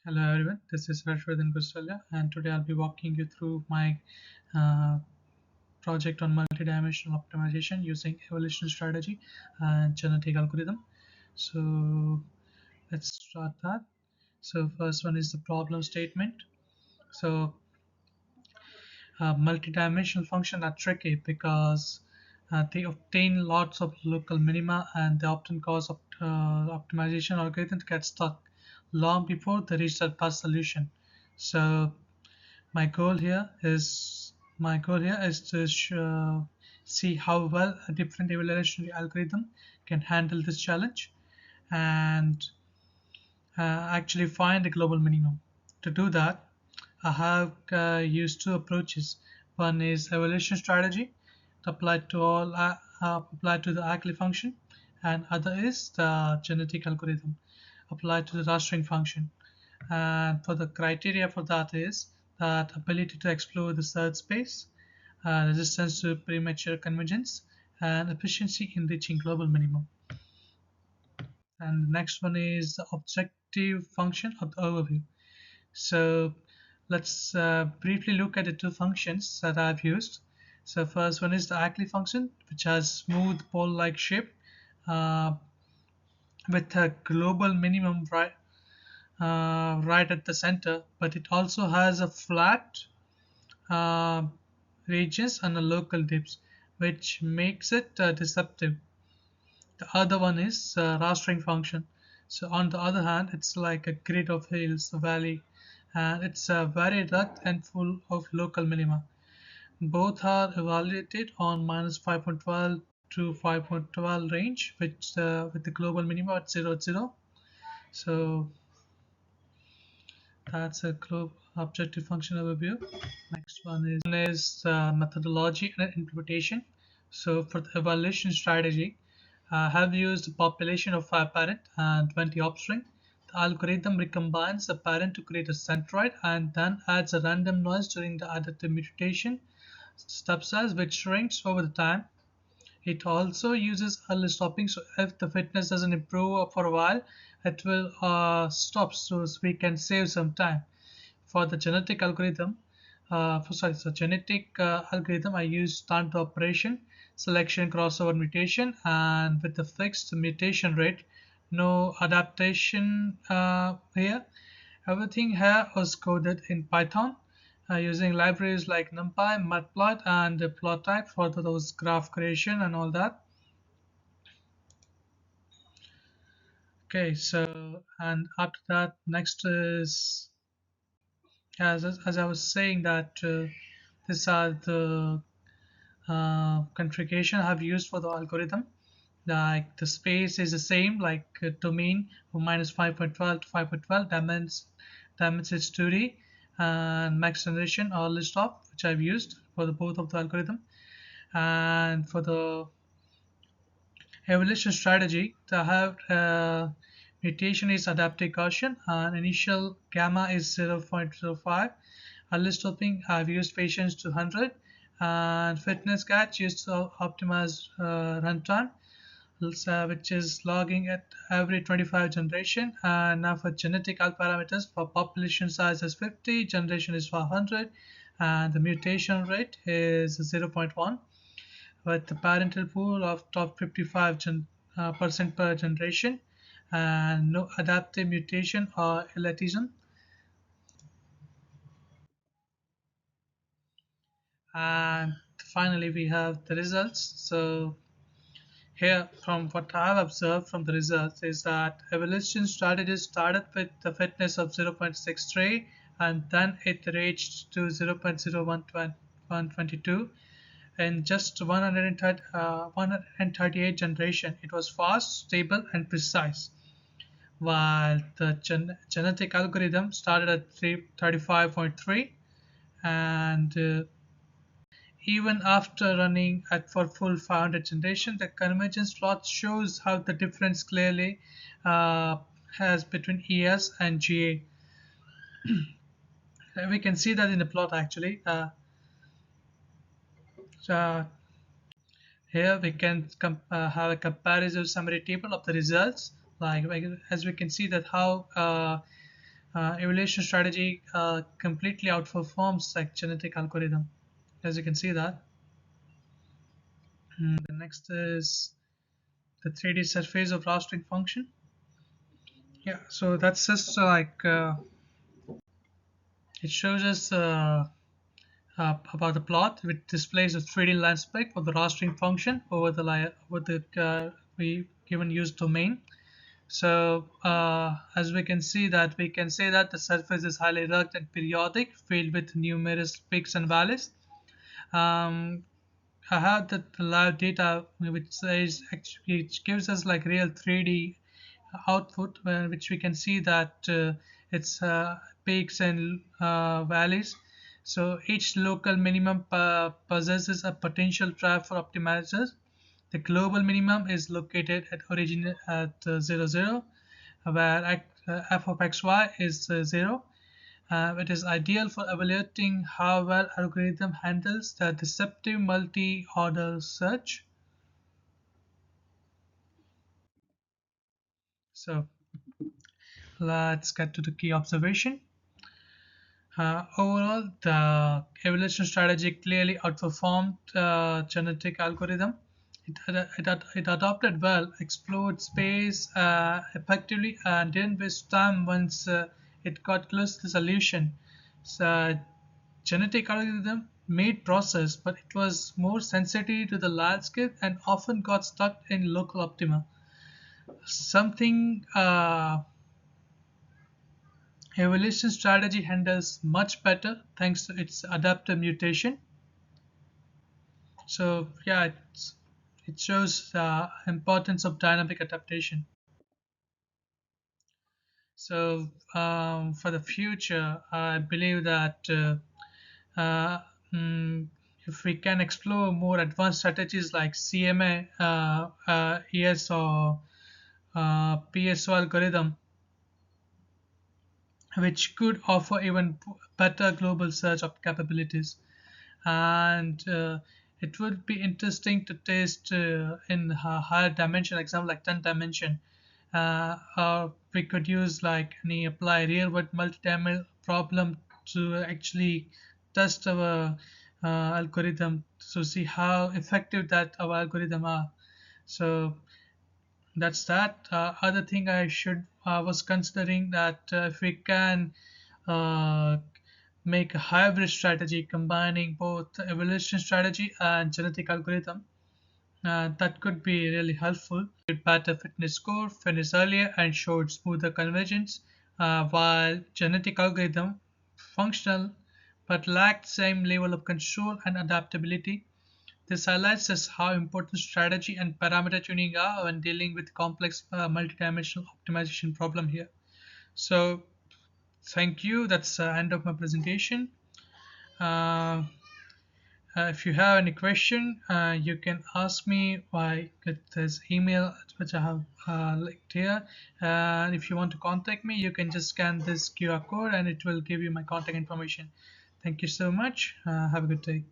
Hello everyone, this is Harshvardhan Guswala and today I'll be walking you through my uh, project on multidimensional optimization using evolution strategy and genetic algorithm. So let's start that. So first one is the problem statement. So multidimensional functions are tricky because they obtain lots of local minima and they often cause optimization algorithms to get stuck long before they reach their best solution. So My goal here is my goal here is to see how well a different evaluation algorithm can handle this challenge and actually find a global minimum. To do that, I have used two approaches. One is evaluation strategy applied to applied to the ACLI function, and other is the genetic algorithm applied to the rastering function. And for the criteria for that is that ability to explore the search space, resistance to premature convergence, and efficiency in reaching global minimum. And the next one is the objective function of the overview. So let's briefly look at the two functions that I've used. So first one is the Ackley function, which has smooth pole-like shape uh, with a global minimum right at the center, but it also has a flat uh, regions and a local dips, which makes it deceptive. The other one is rastering function. So on the other hand, it's like a grid of hills, a valley, and it's very rugged and full of local minima. Both are evaluated on minus 5.12 to 5.12 range, which with the global minima at 0, 0. So that's a global objective function overview. Next one is methodology and implementation. So for the evaluation strategy, I have used a population of 5 parent and 20 offspring. The algorithm recombines the parent to create a centroid and then adds a random noise during the adaptive mutation subsize which shrinks over the time. It also uses early stopping, so if the fitness doesn't improve for a while, it will stop so we can save some time. For the genetic algorithm, I use standard operation, selection, crossover mutation, and with a fixed mutation rate, no adaptation here. Everything here was coded in Python using libraries like NumPy, Matplotlib, and Plottype for those graph creation and all that. Okay, so and after that, next is as I was saying that these are the configuration I have used for the algorithm. Like the space is the same, like domain from minus 5.12 to 5.12 dimensions is 2D, and max generation or list of which I've used for the both of the algorithm. And for the evolution strategy, the have mutation is adaptive Gaussian and initial gamma is 0.05. Early stopping I've used patience to 100 and fitness catch used to optimize runtime which is logging at every 25 generation. And now for genetic parameters for population size is 50, generation is 500, and the mutation rate is zero point 0.1 with the parental pool of top 55 percent per generation and no adaptive mutation or elitism. And finally we have the results. So here, from what I have observed from the results, is that evolution strategies started with the fitness of 0.63 and then it reached to 0.0122 in just 138 generation. It was fast, stable, and precise, while the genetic algorithm started at 35.3 and even after running at for full 500 generation, the convergence plot shows how the difference clearly uh, has between ES and GA. We can see that in the plot actually. So here we can have a comparative summary table of the results. Like as we can see that how Evaluation strategy completely outperforms like genetic algorithm, as you can see that. The next is the 3D surface of rastering function. Yeah, so that's just it shows us about the plot which displays a 3D landscape of the rastering function over the we given use domain. So as we can see that we can say that the surface is highly rugged and periodic, filled with numerous peaks and valleys. Um, I have the live data which says actually which gives us like real 3D output, which we can see that it's peaks and valleys. So each local minimum possesses a potential trap for optimizers. The global minimum is located at origin at 0, 0, where f of xy is 0. It is ideal for evaluating how well algorithm handles the deceptive multi-order search. So let's get to the key observation. Overall, the evolution strategy clearly outperformed genetic algorithm. It adopted well, explored space effectively, and didn't waste time once it got close to the solution. So, genetic algorithm made process, but it was more sensitive to the landscape and often got stuck in local optima. Something evolution strategy handles much better thanks to its adaptive mutation. So yeah, it shows the importance of dynamic adaptation. So for the future, I believe that uh, mm, if we can explore more advanced strategies like CMA, ES, or PSO algorithm, which could offer even better global search of capabilities. And it would be interesting to test in a higher dimension example like 10 dimension, or we could use like any apply real world multi-dimensional problem to actually test our algorithm to see how effective that our algorithm are. So that's that. Other thing I should was considering that if we can uh, make a hybrid strategy combining both evolution strategy and genetic algorithm. That could be really helpful. It better fitness score, finished earlier, and showed smoother convergence, while genetic algorithm functional but lacked same level of control and adaptability. This highlights us how important strategy and parameter tuning are when dealing with complex multidimensional optimization problem here. So thank you. That's the end of my presentation. Uh, if you have any question, you can ask me by this email which I have linked here. And if you want to contact me, you can just scan this QR code and it will give you my contact information. Thank you so much. Have a good day.